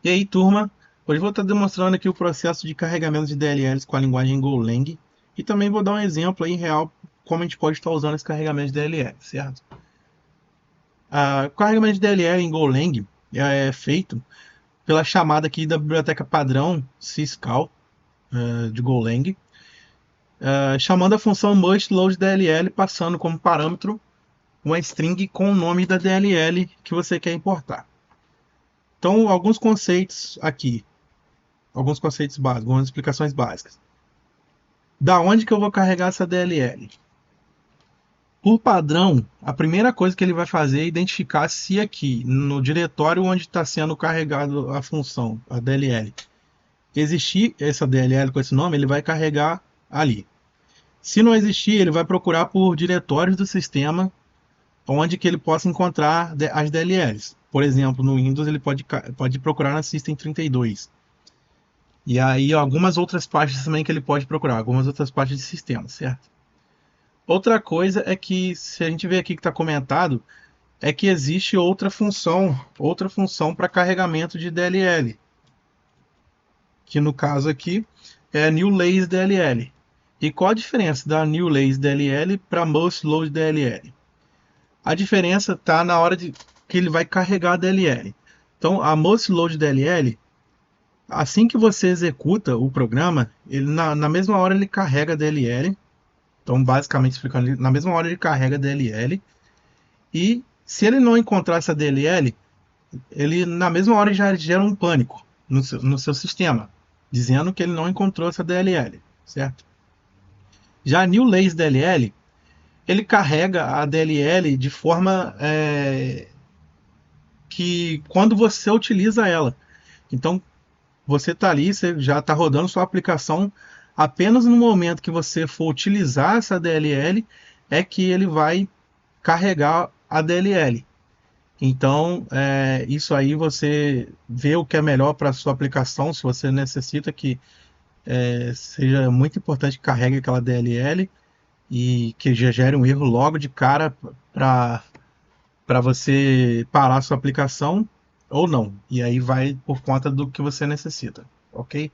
E aí, turma, hoje vou estar demonstrando aqui o processo de carregamento de DLLs com a linguagem Golang e também vou dar um exemplo aí real como a gente pode estar usando esse carregamento de DLL, certo? O carregamento de DLL em Golang é feito pela chamada aqui da biblioteca padrão syscall de Golang, chamando a função must load DLL, passando como parâmetro uma string com o nome da DLL que você quer importar. Então, alguns conceitos aqui, alguns conceitos básicos, algumas explicações básicas. Da onde que eu vou carregar essa DLL? Por padrão, a primeira coisa que ele vai fazer é identificar se aqui, no diretório onde está sendo carregado a função, a DLL, existir essa DLL com esse nome, ele vai carregar ali. Se não existir, ele vai procurar por diretórios do sistema onde que ele possa encontrar as DLLs. Por exemplo, no Windows ele pode procurar na System32. E aí algumas outras pastas também que ele pode procurar, algumas outras pastas de sistema, certo? Outra coisa é que, se a gente ver aqui que está comentado, é que existe outra função para carregamento de DLL, que no caso aqui é a New Lazy DLL. E qual a diferença da New Lazy DLL para Must Load DLL? A diferença está na hora de que ele vai carregar a DLL. Então, a Must Load DLL, assim que você executa o programa, ele na mesma hora ele carrega a DLL. Então, basicamente explicando, na mesma hora ele carrega a DLL. E se ele não encontrar essa DLL, ele na mesma hora já gera um pânico no seu sistema, dizendo que ele não encontrou essa DLL, certo? Já New Lazy DLL, ele carrega a DLL de forma que quando você utiliza ela. Então, você está ali, você já está rodando sua aplicação, apenas no momento que você for utilizar essa DLL é que ele vai carregar a DLL. Então, isso aí você vê o que é melhor para a sua aplicação, se você necessita que seja muito importante que carregue aquela DLL e que já gere um erro logo de cara para você parar a sua aplicação ou não. E aí vai por conta do que você necessita, ok?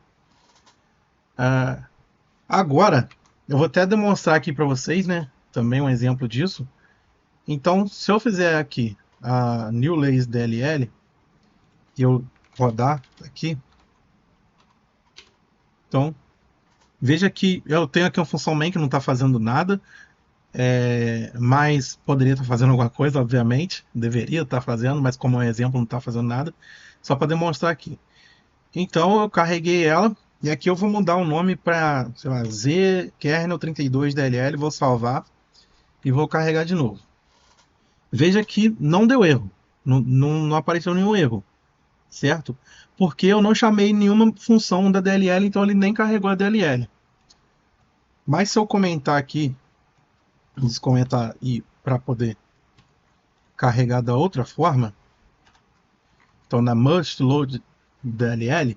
Agora, eu vou até demonstrar aqui para vocês, né? Também um exemplo disso. Então, se eu fizer aqui a New Lazy DLL e eu rodar aqui, então veja que eu tenho aqui uma função main que não está fazendo nada, mas poderia estar fazendo alguma coisa, obviamente, deveria estar fazendo, mas como é um exemplo não está fazendo nada, só para demonstrar aqui. Então eu carreguei ela e aqui eu vou mudar o nome para, sei lá, zkernel32dll, vou salvar e vou carregar de novo. Veja que não deu erro, não apareceu nenhum erro, certo? Porque eu não chamei nenhuma função da DLL, então ele nem carregou a DLL. Mas se eu comentar aqui, descomentar e para poder carregar da outra forma, então na must load DLL,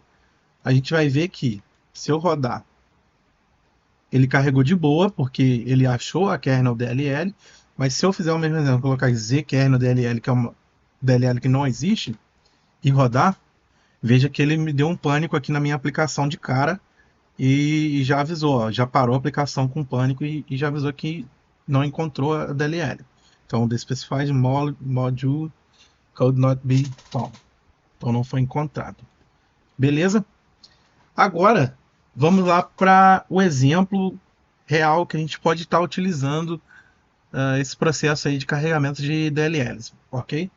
a gente vai ver que se eu rodar, ele carregou de boa, porque ele achou a kernel DLL, mas se eu fizer o mesmo exemplo, colocar zkernel DLL, que é uma DLL que não existe, e rodar, veja que ele me deu um pânico aqui na minha aplicação de cara e já avisou, ó, já parou a aplicação com pânico e já avisou que não encontrou a DLL. Então, the specified module could not be found. Então, não foi encontrado. Beleza? Agora, vamos lá para o exemplo real que a gente pode estar utilizando esse processo aí de carregamento de DLLs, ok?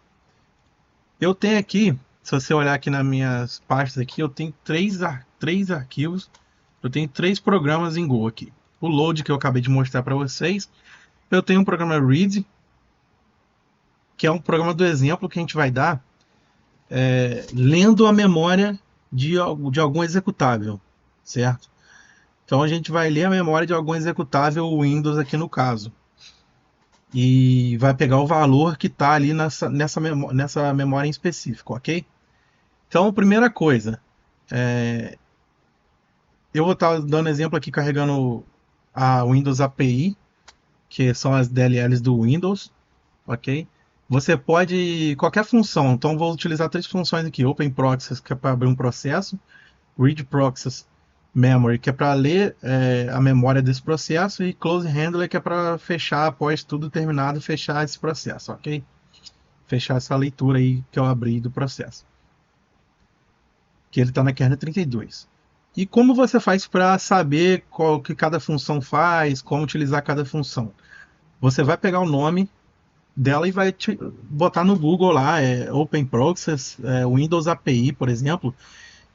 Eu tenho aqui, se você olhar aqui nas minhas pastas aqui, eu tenho três arquivos, eu tenho 3 programas em Go aqui. O load que eu acabei de mostrar para vocês, eu tenho um programa read, que é um programa do exemplo que a gente vai dar lendo a memória de algum executável, certo? Então a gente vai ler a memória de algum executável Windows aqui no caso. E vai pegar o valor que está ali nessa memória em específico, ok? Então, primeira coisa, eu vou estar dando exemplo aqui carregando a Windows API, que são as DLLs do Windows, ok? Você pode, qualquer função, então vou utilizar três funções aqui, Open Proxies, que é para abrir um processo, Read Proxies Memory, que é para ler a memória desse processo, e Close Handler, que é para fechar, após tudo terminado, fechar esse processo, ok? Fechar essa leitura aí que eu abri do processo. Que ele está na kernel 32. E como você faz para saber qual que cada função faz, como utilizar cada função? Você vai pegar o nome dela e vai botar no Google lá, Open Proxies, Windows API, por exemplo,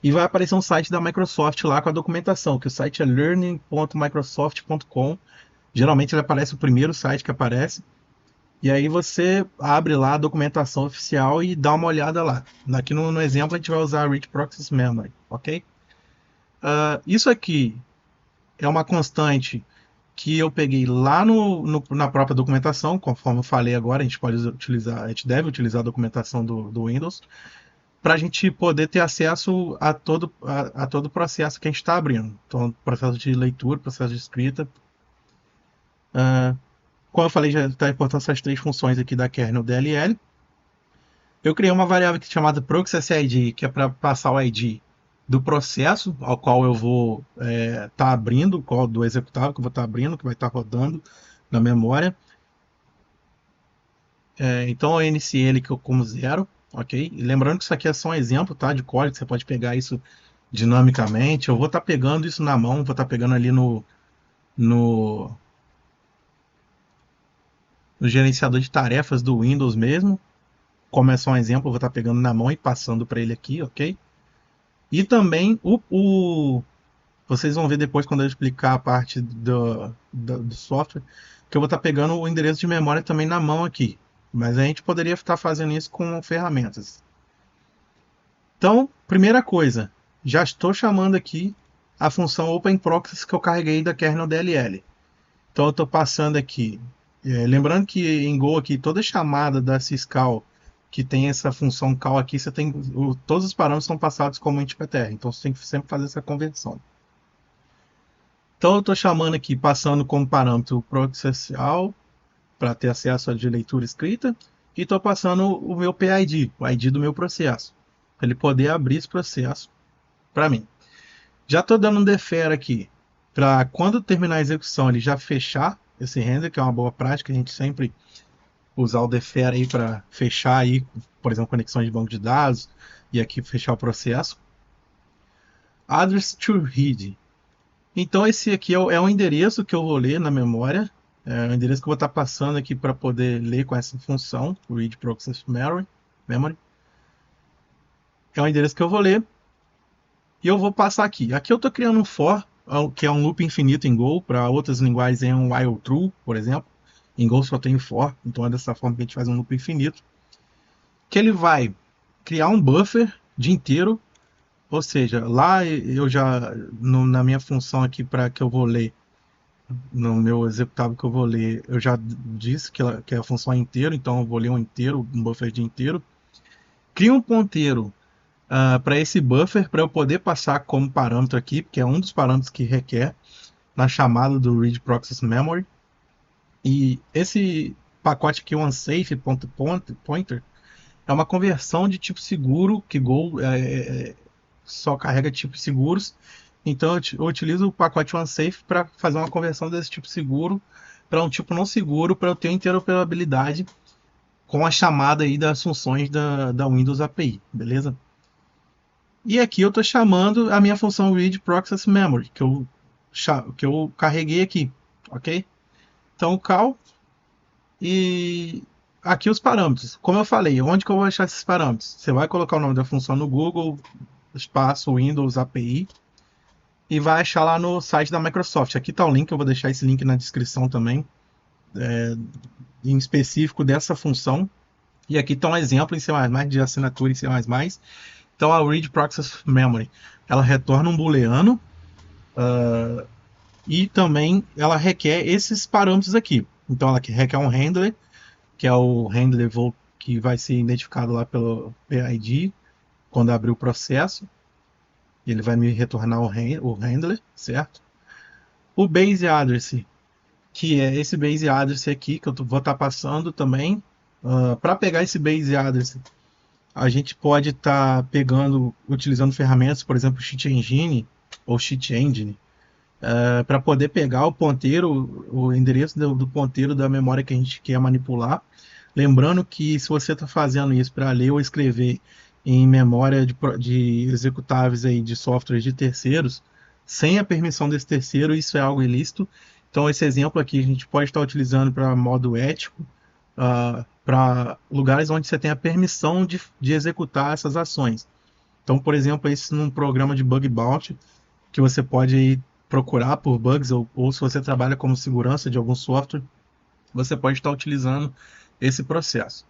e vai aparecer um site da Microsoft lá com a documentação, que o site é learning.microsoft.com. Geralmente ele aparece o primeiro site que aparece. E aí você abre lá a documentação oficial e dá uma olhada lá. Aqui no exemplo a gente vai usar a Read Proxies Memory, ok? Isso aqui é uma constante que eu peguei lá na própria documentação, conforme eu falei agora, a gente pode utilizar, a gente deve utilizar a documentação do Windows para a gente poder ter acesso a todo o processo que a gente está abrindo. Então, processo de leitura, processo de escrita. Como eu falei, já está importando essas três funções aqui da kernel DLL. Eu criei uma variável aqui chamada process_id, que é para passar o ID do processo ao qual eu vou estar abrindo, qual do executável que eu vou estar abrindo, que vai estar rodando na memória. Então eu iniciei ele como 0, ok? E lembrando que isso aqui é só um exemplo, tá, de código, você pode pegar isso dinamicamente. Eu vou estar pegando isso na mão, vou estar pegando ali no, no gerenciador de tarefas do Windows mesmo. Como é só um exemplo, eu vou estar pegando na mão e passando para ele aqui, ok? E também vocês vão ver depois quando eu explicar a parte do software, que eu vou estar pegando o endereço de memória também na mão aqui. Mas a gente poderia estar fazendo isso com ferramentas. Então, primeira coisa, já estou chamando aqui a função OpenProxies que eu carreguei da kernel DLL. Então eu estou passando aqui. Lembrando que em Go aqui, toda chamada da syscall que tem essa função call aqui, todos os parâmetros são passados como intptr. Então você tem que sempre fazer essa conversão. Então eu estou chamando aqui, passando como parâmetro o processual para ter acesso à de leitura escrita, e estou passando o meu PID, o ID do meu processo, para ele poder abrir esse processo para mim. Já estou dando um defer aqui, para quando terminar a execução ele já fechar esse render, que é uma boa prática, a gente sempre usar o defer aí para fechar aí, por exemplo, conexões de banco de dados, e aqui fechar o processo. Address to read. Então esse aqui é o endereço que eu vou ler na memória, é o endereço que eu vou estar passando aqui para poder ler com essa função, Read Proxies Memory. É o endereço que eu vou ler e eu vou passar aqui. Aqui eu estou criando um for, que é um loop infinito em Go, para outras linguagens é um while true, por exemplo. Em Go só tem for, então é dessa forma que a gente faz um loop infinito. Que ele vai criar um buffer de inteiro, ou seja, lá eu já, na minha função aqui para que eu vou ler, no meu executável que eu vou ler, eu já disse que a função é inteiro, então eu vou ler um inteiro, um buffer de inteiro. Crio um ponteiro para esse buffer, para eu poder passar como parâmetro aqui, porque é um dos parâmetros que requer na chamada do Read Proxies Memory. E esse pacote aqui, o unsafe.pointer, é uma conversão de tipo seguro, que Go só carrega tipos seguros. Então eu utilizo o pacote unsafe para fazer uma conversão desse tipo seguro para um tipo não seguro, para eu ter interoperabilidade com a chamada aí das funções da Windows API, beleza? E aqui eu estou chamando a minha função Read Proxies Memory, que eu carreguei aqui, ok? Então o call e aqui os parâmetros. Como eu falei, onde que eu vou achar esses parâmetros? Você vai colocar o nome da função no Google, espaço Windows API, e vai achar lá no site da Microsoft. Aqui está o link, eu vou deixar esse link na descrição também, em específico dessa função. E aqui está um exemplo em C++, de assinatura em C++. Então a Read Proxies Memory, ela retorna um booleano, e também ela requer esses parâmetros aqui. Então ela requer um handler, que é o handler que vai ser identificado lá pelo PID, quando abrir o processo. Ele vai me retornar o handler, certo? O base address, que é esse base address aqui, que eu vou estar passando também Para pegar esse base address, a gente pode estar utilizando ferramentas, por exemplo, Cheat Engine ou Cheat Engine, para poder pegar o ponteiro, o endereço do ponteiro da memória que a gente quer manipular. Lembrando que se você está fazendo isso para ler ou escrever em memória de executáveis aí de softwares de terceiros, sem a permissão desse terceiro, isso é algo ilícito. Então esse exemplo aqui a gente pode estar utilizando para modo ético, para lugares onde você tem a permissão de executar essas ações. Então, por exemplo, isso num programa de bug bounty, que você pode ir procurar por bugs, ou se você trabalha como segurança de algum software, você pode estar utilizando esse processo.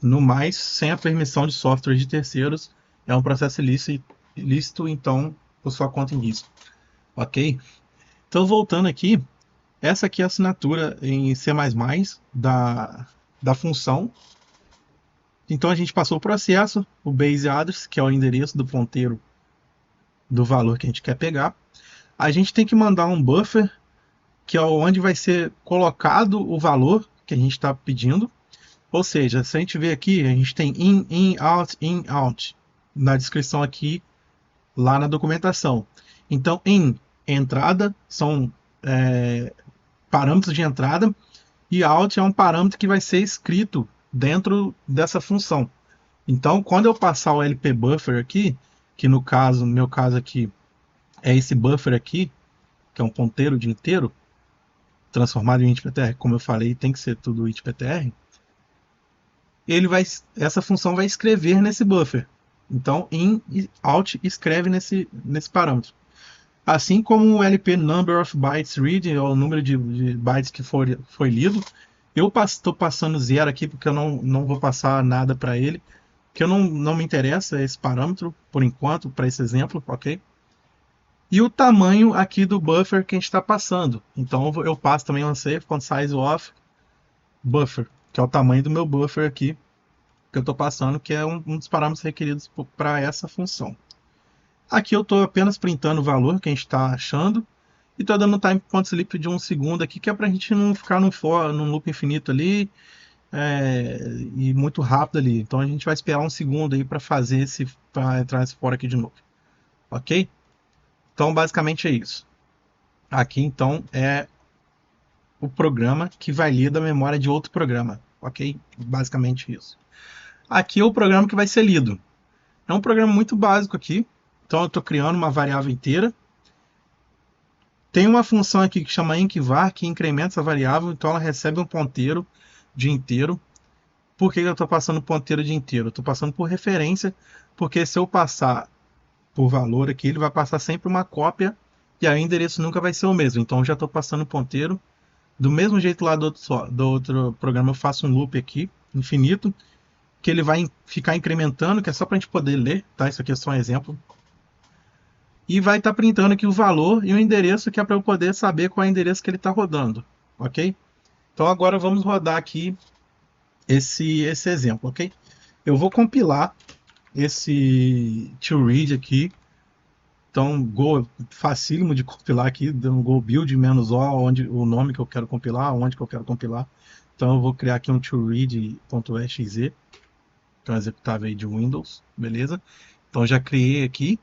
No mais, sem a permissão de software de terceiros, é um processo ilícito, então, por sua conta em risco. Ok? Então, voltando aqui, essa aqui é a assinatura em C++ da função. Então, a gente passou o processo, o base address, que é o endereço do ponteiro do valor que a gente quer pegar. A gente tem que mandar um buffer, que é onde vai ser colocado o valor que a gente está pedindo. Ou seja, se a gente ver aqui, a gente tem in, out, na descrição aqui, lá na documentação. Então, entrada, são parâmetros de entrada, e out é um parâmetro que vai ser escrito dentro dessa função. Então, quando eu passar o LP buffer aqui, que no meu caso aqui, é esse buffer aqui, que é um ponteiro de inteiro, transformado em intptr, como eu falei, tem que ser tudo intptr, essa função vai escrever nesse buffer. Então, in e out escreve nesse parâmetro. Assim como o LP number of bytes read, é o número de bytes que foi lido, eu estou passando 0 aqui porque eu não vou passar nada para ele, que não me interessa esse parâmetro, por enquanto, para esse exemplo, ok? E o tamanho aqui do buffer que a gente está passando. Então eu passo também um size of buffer, que é o tamanho do meu buffer aqui, que eu estou passando, que é um dos parâmetros requeridos para essa função. Aqui eu estou apenas printando o valor que a gente está achando, e estou dando um time.sleep de 1 segundo aqui, que é para a gente não ficar num loop infinito ali, e muito rápido ali. Então a gente vai esperar 1 segundo aí para entrar esse for aqui de novo. Ok? Então basicamente é isso. Aqui então é o programa que vai ler da memória de outro programa. Ok? Basicamente isso. Aqui é o programa que vai ser lido. É um programa muito básico aqui. Então eu estou criando uma variável inteira. Tem uma função aqui que chama incvar, que incrementa essa variável. Então ela recebe um ponteiro de inteiro. Por que eu estou passando ponteiro de inteiro? Eu estou passando por referência, porque se eu passar por valor aqui, ele vai passar sempre uma cópia, e aí o endereço nunca vai ser o mesmo. Então eu já estou passando ponteiro. Do mesmo jeito lá do outro programa, eu faço um loop aqui, infinito, que ele vai ficar incrementando, que é só para a gente poder ler, tá? Isso aqui é só um exemplo. E vai estar printando aqui o valor e o endereço, que é para eu poder saber qual é o endereço que ele está rodando, ok? Então agora vamos rodar aqui esse exemplo, ok? Eu vou compilar esse toRead aqui. Então, Go facílimo de compilar aqui, dando Go build -o, onde o nome que eu quero compilar, onde que eu quero compilar. Então eu vou criar aqui um toRead.exe, que é um executável aí de Windows, beleza? Então já criei aqui.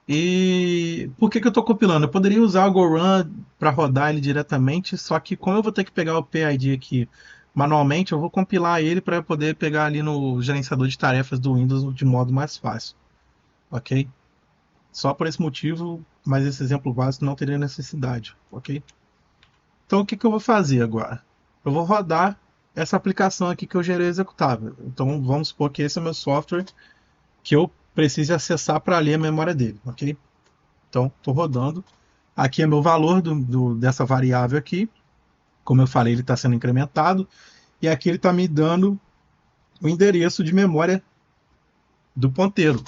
E por que eu estou compilando? Eu poderia usar o GoRun para rodar ele diretamente, só que como eu vou ter que pegar o PID aqui manualmente, eu vou compilar ele para poder pegar ali no gerenciador de tarefas do Windows de modo mais fácil, ok? Só por esse motivo, mas esse exemplo básico não teria necessidade, ok? Então o que eu vou fazer agora? Eu vou rodar essa aplicação aqui que eu gerei executável. Então vamos supor que esse é o meu software que eu preciso acessar para ler a memória dele, ok? Então estou rodando. Aqui é meu valor dessa variável aqui. Como eu falei, ele está sendo incrementado. E aqui ele está me dando o endereço de memória do ponteiro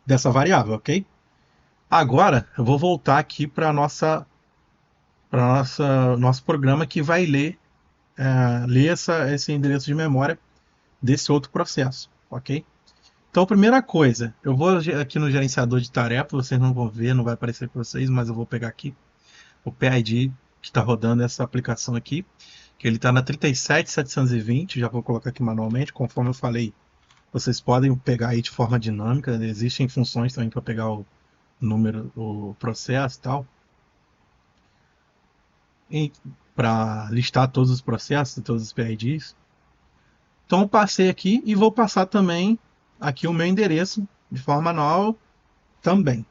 dessa variável, ok? Agora eu vou voltar aqui para nosso programa que vai ler esse endereço de memória desse outro processo, ok? Então, a primeira coisa, eu vou aqui no gerenciador de tarefas, vocês não vão ver, não vai aparecer para vocês, mas eu vou pegar aqui o PID que está rodando essa aplicação aqui, que ele está na 37720, já vou colocar aqui manualmente, conforme eu falei. Vocês podem pegar aí de forma dinâmica, existem funções também para pegar o número, o processo e tal, para listar todos os processos, todos os PIDs. Então eu passei aqui e vou passar também aqui o meu endereço de forma manual também.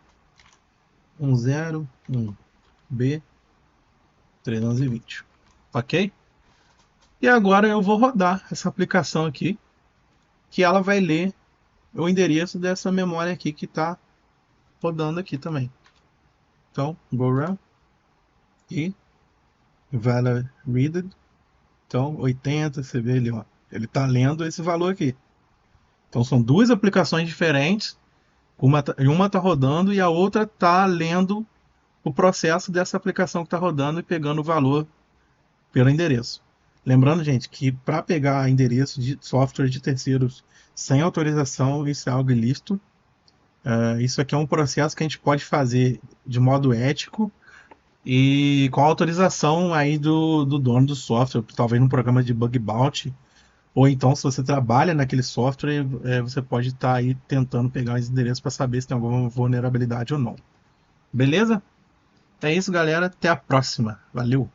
101B 320. Ok? E agora eu vou rodar essa aplicação aqui, que ela vai ler o endereço dessa memória aqui que está rodando aqui também. Então, go run e value read. Então, 80, você vê ali, ó, ele está lendo esse valor aqui. Então, são duas aplicações diferentes. Uma está rodando e a outra está lendo o processo dessa aplicação que está rodando e pegando o valor pelo endereço. Lembrando, gente, que para pegar endereço de software de terceiros sem autorização, isso é algo ilícito. Isso aqui é um processo que a gente pode fazer de modo ético e com autorização aí do dono do software, talvez num programa de bug bounty, ou então se você trabalha naquele software, você pode estar aí tentando pegar os endereços para saber se tem alguma vulnerabilidade ou não. Beleza? É isso, galera. Até a próxima. Valeu!